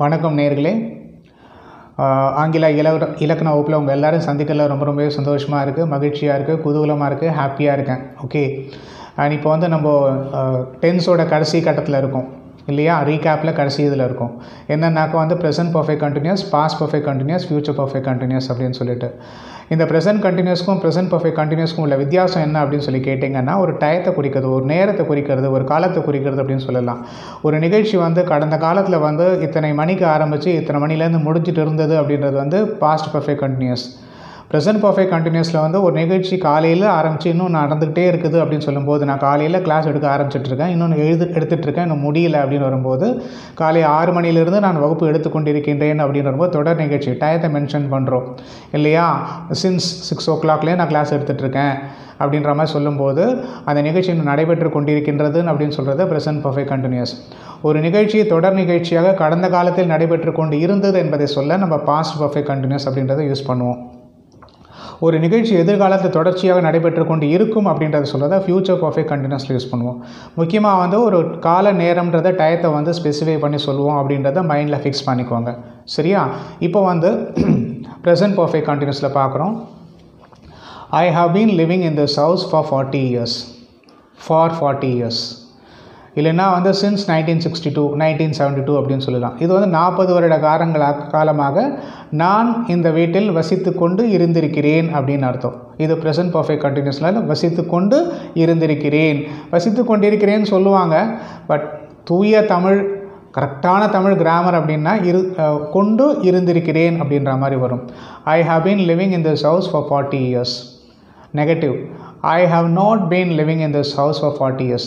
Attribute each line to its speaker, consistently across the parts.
Speaker 1: வணக்கம் நேயர்களே. ஆங்கில இலக்கண வகுப்பில் உங்கள் எல்லோரும் சந்திக்கல ரொம்பவே சந்தோஷமாக இருக்குது, மகிழ்ச்சியாக இருக்குது, குதூகலமாக இருக்குது, ஹாப்பியாக இருக்கேன். ஓகே, அண்ட் இப்போ நம்ம டென்ஸோட கடைசி கட்டத்தில் இருக்கோம் இல்லையா? ரீகேப்பில் கடைசி இதில் இருக்கும். என்னன்னாக்கா present perfect continuous, past perfect continuous, future perfect continuous அப்படின்னு சொல்லிட்டு இந்த ப்ரெசன்ட் கண்டினியூஸ்க்கும் ப்ரெசன்ட் பர்ஃபெக்ட் கண்டினியூஸ்க்கும் உள்ள வித்தியாசம் என்ன அப்படின்னு சொல்லி கேட்டிங்கன்னா, ஒரு டயத்தை குறிக்கிறது, ஒரு நேரத்தை குறிக்கிறது, ஒரு காலத்தை குறிக்கிறது அப்படின்னு சொல்லலாம். ஒரு நிகழ்ச்சி கடந்த காலத்தில் இத்தனை மணிக்கு ஆரம்பித்து இத்தனை மணிலேருந்து முடிஞ்சிட்டு இருந்தது அப்படின்றது past perfect continuous. Present perfect கண்டினியூஸில் ஒரு நிகழ்ச்சி காலையில் ஆரம்பித்து இன்னும் நடந்துக்கிட்டே இருக்குது அப்படின்னு சொல்லும்போது, நான் காலையில் கிளாஸ் எடுக்க ஆரம்பிச்சிட்ருக்கேன், இன்னொன்று எடுத்துகிட்ருக்கேன், இன்னும் முடியல அப்படின்னு வரும்போது, காலை 6 மணிலேருந்து நான் வகுப்பு எடுத்துக்கொண்டிருக்கின்றேன் அப்படின்னு வரும்போது தொடர் நிகழ்ச்சி டயத்தை மென்ஷன் பண்ணுறோம் இல்லையா? சின்ஸ் 6 o'clock நான் கிளாஸ் எடுத்துகிட்ருக்கேன் அப்படின்ற மாதிரி சொல்லும்போது அந்த நிகழ்ச்சி இன்னும் நடைபெற்று கொண்டிருக்கின்றது அப்படின்னு சொல்கிறது ப்ரெசன்ட் பர்ஃபெக்ட் கண்டினியூஸ். ஒரு நிகழ்ச்சி தொடர் நிகழ்ச்சியாக கடந்த காலத்தில் நடைபெற்று கொண்டு இருந்தது என்பதை சொல்ல நம்ம பாஸ்ட் பர்ஃபெக்ட் கண்டினியூஸ் அப்படின்றத யூஸ் பண்ணுவோம். ஒரு நிகழ்ச்சி எதிர்காலத்தில் தொடர்ச்சியாக நடைபெற்று கொண்டு இருக்கும் அப்படின்றத சொல்கிறத ஃபியூச்சர் பர்ஃபெக்ட் கண்டினியூஸில் யூஸ் பண்ணுவோம். முக்கியமாக ஒரு கால நேரம்ன்றத டயத்தை ஸ்பெசிஃபை பண்ணி சொல்லுவோம் அப்படின்றத மைண்டில் ஃபிக்ஸ் பண்ணிக்கோங்க. சரியா? இப்போ ப்ரெசன்ட் பர்ஃபெக்ட் கண்டினியூஸில் பார்க்குறோம். I have been living in this house for 40 years. For 40 years. இல்லைன்னா since 1962, 1972 அப்படின்னு சொல்லலாம். இது 40 வருட காலமாக நான் இந்த வீட்டில் வசித்து கொண்டு இருந்திருக்கிறேன் அப்படின்னு அர்த்தம். இது ப்ரெசன்ட் பர்ஃபெக்ட் கண்டினியூஸில் வசித்து கொண்டு இருந்திருக்கிறேன், வசித்து கொண்டிருக்கிறேன்னு சொல்லுவாங்க. பட் தூய தமிழ், கரெக்டான தமிழ் கிராமர் அப்படின்னா கொண்டு இருந்திருக்கிறேன் அப்படின்ற மாதிரி வரும். I have been living in this house for 40 years. Negative, I have not been living in this house for 40 years.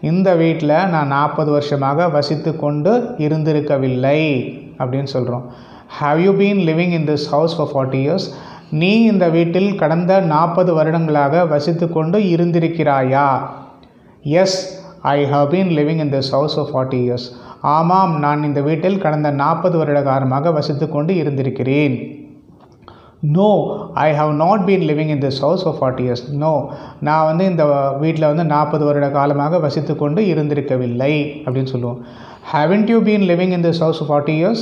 Speaker 1: இந்த வீட்டில் நான் 40 வருஷமாக வசித்து கொண்டு இருந்திருக்கவில்லை அப்படின்னு சொல்கிறோம். Have you been living in this house for 40 years? நீ இந்த வீட்டில் கடந்த 40 வருடங்களாக வசித்து கொண்டு இருந்திருக்கிறாயா? Yes, I have been living in this house for 40 years. ஆமாம், நான் இந்த வீட்டில் கடந்த 40 வருட காலமாக வசித்து கொண்டு இருந்திருக்கிறேன். No, I have not been living in this house for 40 years. No, நான் இந்த வீட்டில் 40 வருட காலமாக வசித்து கொண்டு இருந்திருக்கவில்லை அப்படின்னு சொல்லுவோம். Haven't you been living in this house for 40 years?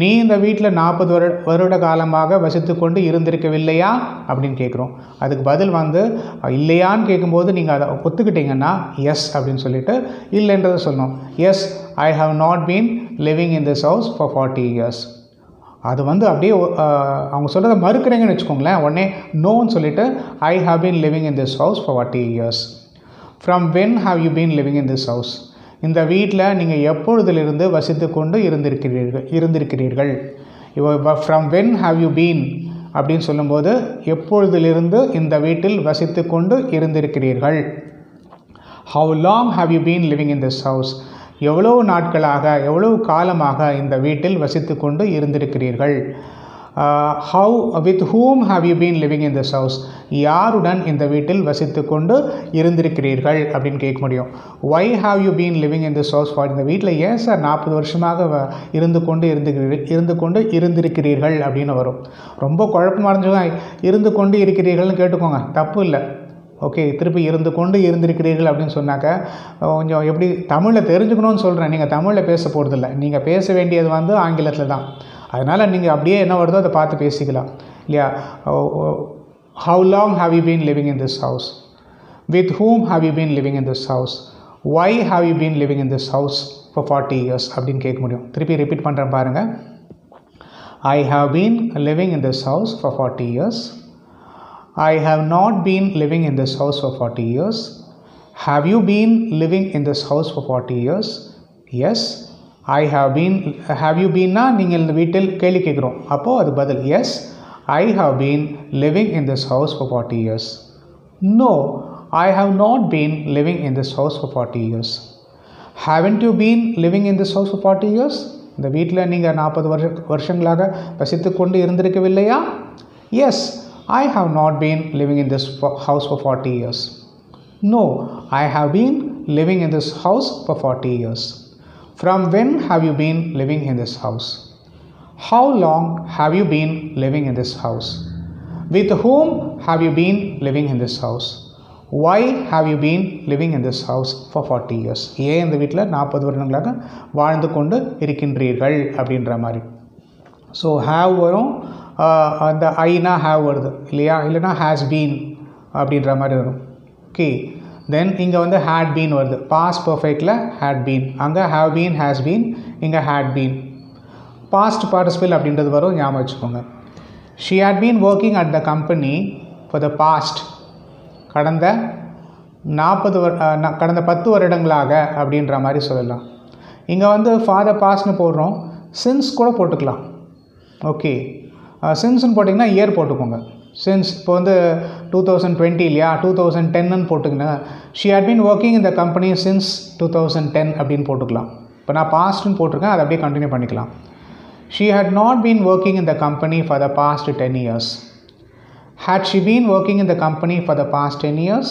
Speaker 1: நீ இந்த வீட்டில் 40 வருட காலமாக வசித்து கொண்டு இருந்திருக்கவில்லையா அப்படின்னு கேட்குறோம். அதுக்கு பதில் இல்லையான்னு கேட்கும்போது நீங்கள் அதை ஒத்துக்கிட்டீங்கன்னா எஸ் அப்படின்னு சொல்லிட்டு இல்லைன்றதை சொல்லணும். Yes, I have not been living in this house for 40 years. அது அப்படியே அவங்க சொல்கிறத மறுக்கிறீங்கன்னு வச்சுக்கோங்களேன். உடனே நோன்னு சொல்லிவிட்டு I have been living in this house for 40 years. From when have you been living in this house? இந்த வீட்டில் நீங்கள் எப்பொழுதிலிருந்து வசித்து கொண்டு இருந்திருக்கிறீர்கள். From when have you been அப்படின்னு சொல்லும்போது எப்பொழுதிலிருந்து இந்த வீட்டில் வசித்து கொண்டு இருந்திருக்கிறீர்கள். How long have you been living in this house? எவ்வளவு நாட்களாக, எவ்வளவு காலமாக இந்த வீட்டில் வசித்து கொண்டு இருந்திருக்கிறீர்கள். With whom have you been living in this house? யாருடன் இந்த வீட்டில் வசித்து கொண்டு இருந்திருக்கிறீர்கள் அப்படின்னு கேட்க முடியும். Why have you been living in this house for? இந்த வீட்டில் ஏன் சார் 40 வருஷமாக இருந்து கொண்டு இருந்திருக்கிறீர்கள் அப்படின்னு வரும். ரொம்ப குழப்பமாக இருந்து கொண்டு இருக்கிறீர்கள்னு கேட்டுக்கோங்க, தப்பு இல்லை. ஓகே, திருப்பி இருந்து கொண்டு இருந்திருக்கிறீர்கள் அப்படின்னு சொன்னாக்க கொஞ்சம் எப்படி தமிழில் தெரிஞ்சுக்கணும்னு சொல்கிறேன். நீங்கள் தமிழில் பேச போகிறதில்ல, நீங்கள் பேச வேண்டியது ஆங்கிலத்தில் தான். அதனால் நீங்கள் அப்படியே என்ன வருதோ அதை பார்த்து பேசிக்கலாம் இல்லையா? How long have you been living in this house? With whom have you been living in this house? Why have you been living in this house for 40 years அப்படின்னு கேட்க முடியும். திருப்பி ரிப்பீட் பண்ணுறேன் பாருங்கள். I have been living in this house for 40 years. I have not been living in this house for 40 years. Have you been living in this house for 40 years? Yes, I have been. Have you been na நீங்கள் இந்த வீட்டில் கேள்வி கேட்குறோம், அப்போ அது பதில் yes, I have been living in this house for 40 years. No, I have not been living in this house for 40 years. Haven't you been living in this house for 40 years? இந்த வீட்டில் நீங்கள் 40 வருஷங்களாக வசித்து கொண்டு இருந்திருக்கவில்லையா? Yes, I have not been living in this house for 40 years. No, I have been living in this house for 40 years. From when have you been living in this house? How long have you been living in this house? With whom have you been living in this house? why have you been living in this house for 40 years? ஏன் இந்த வீட்டில் 40 வருடங்களாக வாழ்ந்து கொண்டு இருக்கின்றீர்கள் அப்படின்ற மாதிரி. So have வரும், அந்த ஐனா ஹேவ் வருது இல்லையா, இல்லைனா ஹேஸ் பீன் அப்படின்ற மாதிரி வரும். ஓகே, தென் இங்கே வந்து ஹேட் பீன் வருது, பாஸ்ட் பர்ஃபெக்டில் ஹேட் பீன், அங்கே ஹேவ் பீன் ஹேஸ் பீன், இங்கே ஹேட் பீன். பாஸ்ட் பார்ட்டிசிபிள் அப்படின்றது வரும், ஞாபகம் வச்சுக்கோங்க. She had been working at the company for the past, கடந்த 10 வருடங்களாக அப்படின்ற மாதிரி சொல்லலாம். இங்கே வந்து ஃபாதர் பாஸ்ட்னு போடுறோம், சின்ஸ் கூட போட்டுக்கலாம். ஓகே, சின்ஸ்ன்னு போட்டிங்கன்னா இயர் போட்டுக்கோங்க. சின்ஸ் இப்போ வந்து 2020 இல்லையா, 2010ன்னு போட்டுக்கிங்க. She had been working in the company since 2010 அப்படின்னு போட்டுக்கலாம். இப்போ நான் பாஸ்ட்னு போட்டிருக்கேன், அதை அப்படியே கண்டினியூ பண்ணிக்கலாம். She had not been working in the company for the past 10 years. Had she been working in the company for the past 10 years?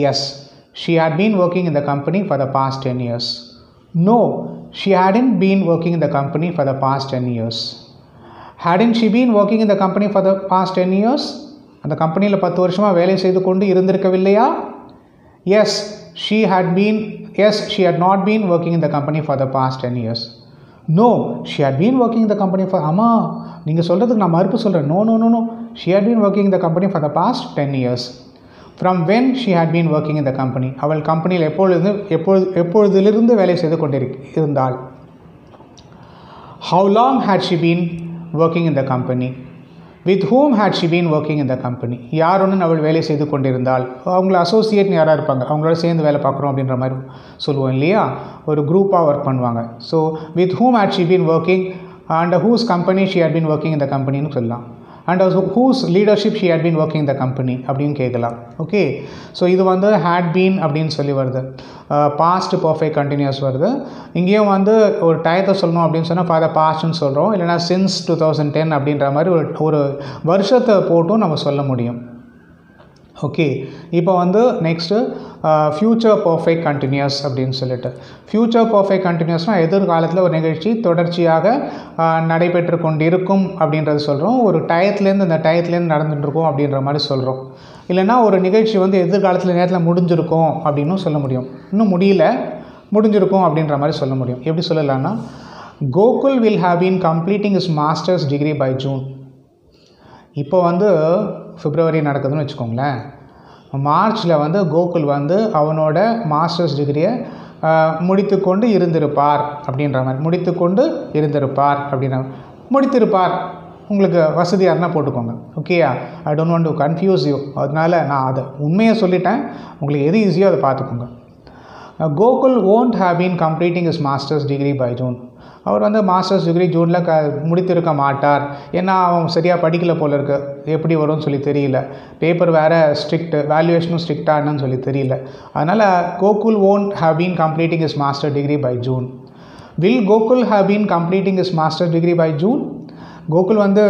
Speaker 1: Yes, she had been working in the company for the past 10 years. No, she hadn't been working in the company for the past 10 years. Hadn't she been working in the company for the past 10 years? அந்த கம்பெனியில் 10 வருஷமாக வேலை செய்து கொண்டு இருந்திருக்கவில்லையா? Yes, she had not been working in the company for the past 10 years. No, she had been working in the company for, ஆமாம் நீங்கள் சொல்கிறதுக்கு நான் மறுப்பு சொல்கிறேன். No. She had been working in the company for the past 10 years. From when she had been working in the company? அவள் கம்பெனியில் எப்பொழுதிலிருந்து வேலை செய்து கொண்டிருந்தாள். How long had she been working in the company? With whom had she been working in the company? யாருடன் அவள் வேலை செய்து கொண்டிருந்தாள். அவங்கள அசோசியேட்னு யாராக இருப்பாங்க, அவங்களோட சேர்ந்து வேலை பார்க்குறோம் அப்படின்ற மாதிரி சொல்லுவோம் இல்லையா, ஒரு குரூப்பாக ஒர்க் பண்ணுவாங்க. So with whom had she been working and whose company she had been working in the companyன்னு சொல்லலாம். and whose leadership she had been working in the company அப்படின்னு கேட்கலாம். ஓகே, ஸோ இது வந்து had been அப்படின்னு சொல்லி வருது, past perfect continuous வருது. இங்கேயும் வந்து ஒரு டயத்தை சொல்லணும் அப்படின்னு சொன்னால் ஃபார் த பாஸ்ட்னு சொல்கிறோம், இல்லைனா சின்ஸ் 2010 அப்படின்ற மாதிரி ஒரு வருஷத்தை போட்டும் நம்ம சொல்ல முடியும். ஓகே, இப்போ வந்து நெக்ஸ்ட்டு ஃப்யூச்சர் பர்ஃபெக்ட் கண்டினியூஸ் அப்படின்னு சொல்லிட்டு, ஃப்யூச்சர் பர்ஃபெக்ட் கண்டினியூஸ்னால் எதிர்காலத்தில் ஒரு நிகழ்ச்சி தொடர்ச்சியாக நடைபெற்று கொண்டிருக்கும் அப்படின்றது சொல்கிறோம். ஒரு டயத்துலேருந்து இந்த டயத்துலேருந்து நடந்துட்டுருக்கோம் அப்படின்ற மாதிரி சொல்கிறோம். இல்லைனா ஒரு நிகழ்ச்சி வந்து எதிர்காலத்தில் நேரத்தில் முடிஞ்சிருக்கும் அப்படின்னு சொல்ல முடியும். இன்னும் முடிஞ்சிருக்கும் அப்படின்ற மாதிரி சொல்ல முடியும். எப்படி சொல்லலாம்னா, Gokul will have been completing his masters degree by June. இப்போ வந்து பிப்ரவரி நடக்குதுன்னு வச்சுக்கோங்களேன், மார்ச்சில் வந்து கோகுல் வந்து அவனோட மாஸ்டர்ஸ் டிகிரியை முடித்துக்கொண்டு இருந்திருப்பார் அப்படின்ற மாதிரி, முடித்திருப்பார் உங்களுக்கு வசதியாக இருந்தால் போட்டுக்கோங்க. ஓகேயா, I don't want to confuse you, அதனால் நான் அதை உண்மையை சொல்லிட்டேன், உங்களுக்கு எது ஈஸியோ அதை பார்த்துக்கோங்க. Gokul won't have been completing his masters degree by June. அவர் வந்து மாஸ்டர்ஸ் டிகிரி ஜூனில் முடித்திருக்க மாட்டார். ஏன்னா அவன் சரியாக படிக்கல போல இருக்குது, எப்படி வரும்னு சொல்லி தெரியல, பேப்பர் வேறு ஸ்ட்ரிக்ட்டு, வேல்யூவேஷனும் ஸ்ட்ரிக்டானு சொல்லி தெரியல. அதனால் Gokul won't have been completing his master degree by June. Will Gokul have been completing his master degree by June? Gokul வந்து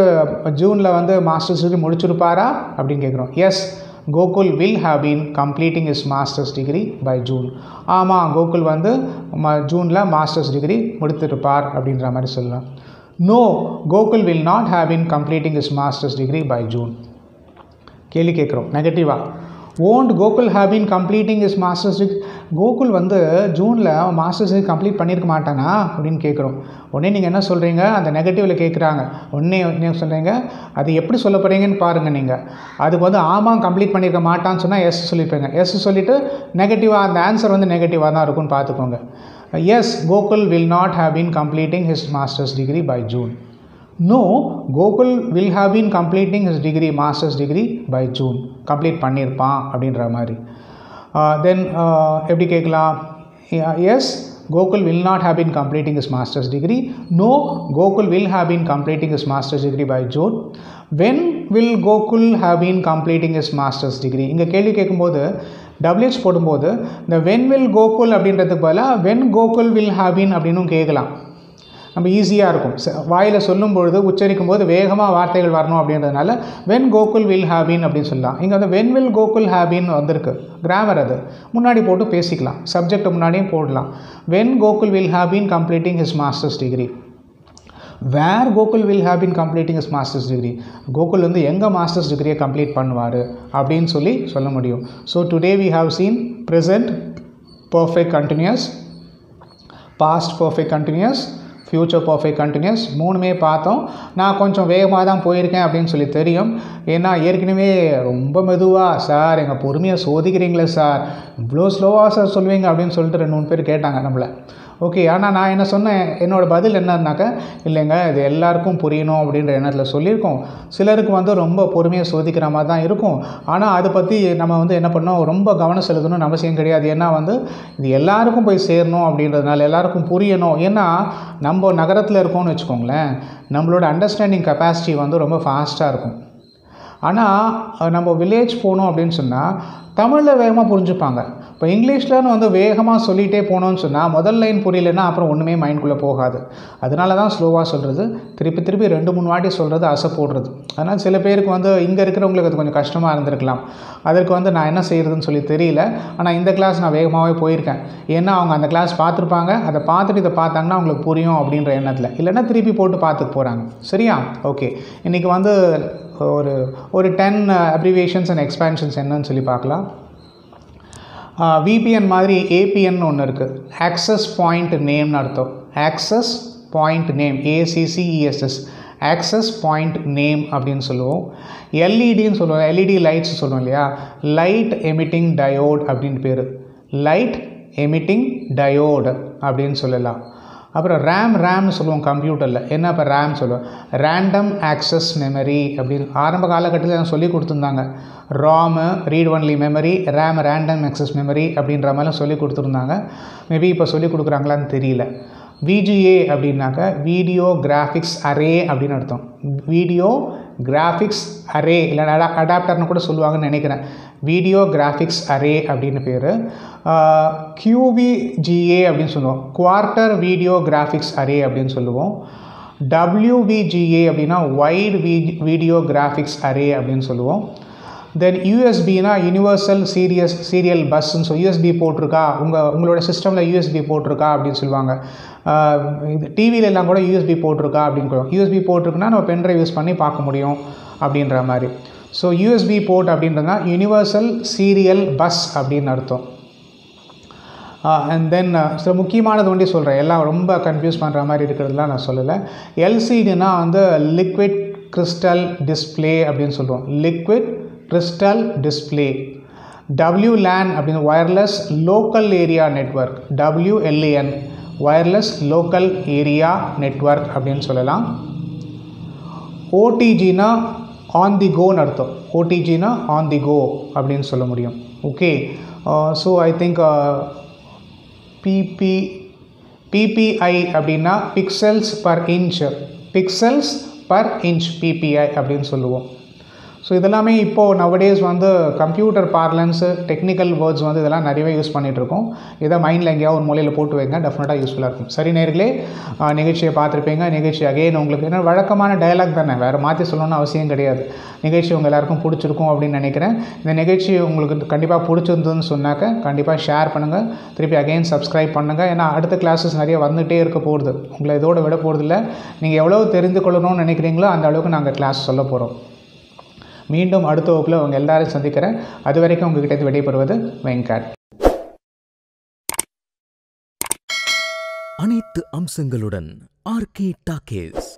Speaker 1: ஜூனில் வந்து மாஸ்டர்ஸ் டிகிரி முடிச்சிருப்பாரா அப்படின்னு கேட்குறோம். Yes, Gokul will have been completing his masters degree by June. ஆமாம், கோகுல் வந்து ஜூனில் masters degree முடித்திருப்பார் அப்படின்ற மாதிரி சொல்லலாம். No, Gokul will not have been completing his masters degree by June. கேள்வி கேட்குறோம் நெகட்டிவாக. won't Gokul have been completing his masters degree, Gokul வந்து ஜூனில் மாஸ்டர்ஸ் டிகிரி கம்ப்ளீட் பண்ணியிருக்க மாட்டானா அப்படின்னு கேட்குறோம். உடனே நீங்கள் என்ன சொல்கிறீங்க, அந்த நெகட்டிவில் கேட்குறாங்க, உடனே என்ன சொல்கிறீங்க, அது எப்படி சொல்ல போகிறீங்கன்னு பாருங்கள். நீங்கள் அதுக்கு வந்து ஆமாம் கம்ப்ளீட் பண்ணியிருக்க மாட்டான்னு சொன்னால் எஸ் சொல்லியிருப்பீங்க. எஸ் சொல்லிவிட்டு நெகட்டிவாக அந்த ஆன்சர் வந்து நெகட்டிவாக தான் இருக்கும்னு பார்த்துக்கோங்க. Yes, Gokul will not have been completing his masters degree by June. No, Gokul will have been completing his degree masters degree by June. Complete பண்ணியிருப்பான் அப்படின்ற மாதிரி. தென் எப்படி கேட்கலாம், yes, Gokul will not have been completing his masters degree. No, Gokul will have been completing his masters degree by June. When will Gokul have been completing his masters degree. இங்கே கேள்வி கேட்கும்போது WH போடும்போது இந்த வென் வில் கோகுல் அப்படின்றதுக்கு பதிலாக when Gokul will have been அப்படின்னும் கேட்கலாம். நம்ம ஈஸியாக இருக்கும், வாயில் சொல்லும் பொழுது உச்சரிக்கும் போது வேகமாக வார்த்தைகள் வரணும் அப்படின்றதுனால when Gokul will have been அப்படின்னு சொல்லலாம். இங்கே வந்து when will Gokul have been வந்திருக்கு, கிராமர் அது முன்னாடி போட்டு பேசிக்கலாம், சப்ஜெக்ட் முன்னாடியும் போடலாம். When Gokul will have been completing his masters degree. Where Gokul will have been completing his masters degree, Gokul வந்து எங்கே மாஸ்டர்ஸ் டிகிரியை கம்ப்ளீட் பண்ணுவார் அப்படின்னு சொல்ல முடியும். So today we have seen present perfect continuous, past perfect continuous, future perfect continuous மூணுமே பார்த்தோம். நான் கொஞ்சம் வேகமாக தான் போயிருக்கேன் அப்படின்னு சொல்லி தெரியும். ஏன்னா ஏற்கனவே ரொம்ப மெதுவாக சார் எங்கள் பொறுமையை சோதிக்கிறீங்களே சார், இவ்வளோ ஸ்லோவாக சார் சொல்லுவீங்க அப்படின்னு சொல்லிட்டு 2-3 பேர் கேட்டாங்க நம்மளை. ஓகே, ஆனால் நான் என்ன சொன்னேன், என்னோடய பதில் என்னன்னாக்கா, இல்லைங்க இது எல்லாருக்கும் புரியணும் அப்படின்ற எண்ணத்தில் சொல்லியிருக்கோம். சிலருக்கு வந்து ரொம்ப பொறுமையை சோதிக்கிற மாதிரி தான் இருக்கும். ஆனால் அதை பற்றி நம்ம வந்து என்ன பண்ணோம், ரொம்ப கவனம் செலுத்தணும்னு அவசியம் கிடையாது. ஏன்னா வந்து இது எல்லாருக்கும் போய் சேரணும் அப்படின்றதுனால, எல்லாருக்கும் புரியணும். ஏன்னா நம்ம நகரத்தில் இருக்கோம்னு வச்சுக்கோங்களேன், நம்மளோட அண்டர்ஸ்டாண்டிங் கெப்பாசிட்டி வந்து ரொம்ப ஃபாஸ்ட்டாக இருக்கும். ஆனால் நம்ம வில்லேஜ் போனோம் அப்படின்னு சொன்னால் தமிழில் வேகமாக புரிஞ்சுப்பாங்க. இப்போ இங்கிலீஷ்லன்னு வந்து வேகமாக சொல்லிகிட்டே போனோன்னு சொன்னால் முதல் லைன் புரியலைன்னா அப்புறம் ஒன்றுமே மைண்ட்குள்ளே போகாது. அதனால தான் ஸ்லோவாக சொல்கிறது, திருப்பி 2-3 வாட்டி சொல்கிறது, அசை போடுறது. அதனால் சில பேருக்கு வந்து இங்கே இருக்கிறவங்களுக்கு அது கொஞ்சம் கஷ்டமாக இருந்திருக்கலாம். அதற்கு வந்து நான் என்ன செய்கிறதுன்னு சொல்லி தெரியல. ஆனால் இந்த கிளாஸ் நான் வேகமாகவே போயிருக்கேன். ஏன்னா அவங்க அந்த கிளாஸ் பார்த்துருப்பாங்க, அதை பார்த்துட்டு இதை பார்த்தாங்கன்னா அவங்களுக்கு புரியும் அப்படின்ற எண்ணத்தில், இல்லைன்னா திருப்பி போட்டு பார்த்துட்டு போகிறாங்க. சரியா? ஓகே, இன்றைக்கி வந்து ஒரு 10 அப்ரிவேஷன்ஸ் அண்ட் எக்ஸ்பேன்ஷன்ஸ் என்னன்னு சொல்லி பார்க்கலாம். விபிஎன் மாதிரி ஏபிஎன் ஒன்று இருக்குது, ஆக்சஸ் பாயிண்ட் நேம்னு அர்த்தம். Access point name, ACCESS, access point name அப்படின்னு சொல்லுவோம். எல்இடின்னு சொல்லுவோம், எல்இடி லைட்ஸ் சொல்லுவோம் இல்லையா, லைட் எமிட்டிங் டயோட் அப்படின்னு பேர், லைட் எமிட்டிங் டயோடு அப்படின்னு சொல்லலாம். அப்புறம் ரேம்னு சொல்லுவோம் கம்ப்யூட்டரில். என்ன இப்போ ரேம் சொல்லுவோம், ரேண்டம் ஆக்சஸ் மெமரி அப்படின்னு ஆரம்ப காலகட்டத்தில் சொல்லி கொடுத்துருந்தாங்க. Ramu read only memory, RAM random access memory அப்படின்ற மாதிரிலாம் சொல்லி கொடுத்துருந்தாங்க. மேபி இப்போ சொல்லி கொடுக்குறாங்களான்னு தெரியல. VGA அப்படின்னாக்க வீடியோ கிராஃபிக்ஸ் அரே அப்படின்னு அர்த்தம். வீடியோ கிராஃபிக்ஸ் அரே இல்லை அடாப்டர்னு கூட சொல்லுவாங்கன்னு நினைக்கிறேன். வீடியோ கிராஃபிக்ஸ் அரே அப்படின்னு பேர். QVGA அப்படின்னு சொல்லுவோம், குவார்ட்டர் வீடியோ கிராஃபிக்ஸ் அரே அப்படின்னு சொல்லுவோம். WVGA அப்படின்னா வைட் வீடியோ கிராஃபிக்ஸ் அரே அப்படின்னு சொல்லுவோம். தென் யூஎஸ்பினா யூனிவர்சல் சீரியல் பஸ்ன்னு சொல்லி யூஎஸ்பி போட்டிருக்கா, உங்களோட சிஸ்டமில் யூஎஸ்பி போட்டிருக்கா அப்படின்னு சொல்லுவாங்க. இது டிவியில எல்லாம் கூட யூஎஸ்பி போட்டிருக்கா அப்படின்னு சொல்லுவோம். யூஎஸ்பி போட்டிருக்குன்னா நம்ம பென்ட்ரைவ் யூஸ் பண்ணி பார்க்க முடியும் அப்படின்ற மாதிரி. ஸோ யூஎஸ்பி போர்ட் அப்படின்றதுனா யூனிவர்சல் சீரியல் பஸ் அப்படின்னு அர்த்தம். அண்ட் தென் சில முக்கியமானது ஒண்டி சொல்கிறேன், எல்லாம் ரொம்ப கன்ஃபியூஸ் பண்ணுற மாதிரி இருக்கிறதுலாம் நான் சொல்லலை. LCDனா வந்து லிக்விட் கிறிஸ்டல் டிஸ்பிளே அப்படின்னு சொல்லுவோம், லிக்விட் கிறிஸ்டல் டிஸ்பிளே. WLAN அப்படின்னு wireless local area network, WLAN wireless local area network அப்படின்னு சொல்லலாம். OTGனா ஆன் தி கோன்னு அர்த்தம், OTGனா ஆன் தி கோ அப்படின்னு சொல்ல முடியும். Okay, so I think PPI அப்படின்னா pixels per inch, pixels per inch PPI அப்படின்னு சொல்லுவோம். ஸோ இதெல்லாமே இப்போது நவடேஸ் வந்து கம்ப்யூட்டர் பார்லன்ஸு டெக்னிக்கல் வேர்ட்ஸ் வந்து இதெல்லாம் நிறையவே யூஸ் பண்ணிகிட்ருக்கோம். இதை மைண்டில் எங்கேயாவது ஒரு மூலையில் போட்டு வைங்க, டெஃபினட்டாக யூஸ்ஃபுல்லாக இருக்கும். சரி நேயர்களே, நிகழ்ச்சியை பார்த்துருப்பீங்க. நிகழ்ச்சி அகைன் உங்களுக்கு என்ன வழக்கமான டயலாக் தானே, வேறு மாற்றி சொல்லணும்னு அவசியம் கிடையாது. நிகழ்ச்சி உங்கள் எல்லாருக்கும் பிடிச்சிருக்கும் அப்படின்னு நினைக்கிறேன். இந்த நிகழ்ச்சி உங்களுக்கு கண்டிப்பாக பிடிச்சிருந்ததுன்னு சொன்னாக்க கண்டிப்பாக ஷேர் பண்ணுங்கள், திருப்பி அகைன் சப்ஸ்கிரைப் பண்ணுங்கள். ஏன்னா அடுத்த கிளாஸஸ் நிறைய வந்துகிட்டே இருக்க போகுது, உங்களை இதோடு விட போகிறதில்ல. நீங்கள் எவ்வளோ தெரிந்து கொள்ளணும்னு நினைக்கிறீங்களோ அந்த அளவுக்கு நாங்கள் கிளாஸ் சொல்ல போகிறோம். மீண்டும் அடுத்த வகுப்பில் உங்கள் எல்லாரையும் சந்திக்கிறேன். அது வரைக்கும் உங்ககிட்ட விடைபெறுவது வெங்கட்.
Speaker 2: அனைத்து அம்சங்களுடன் RK டாக்கீஸ்.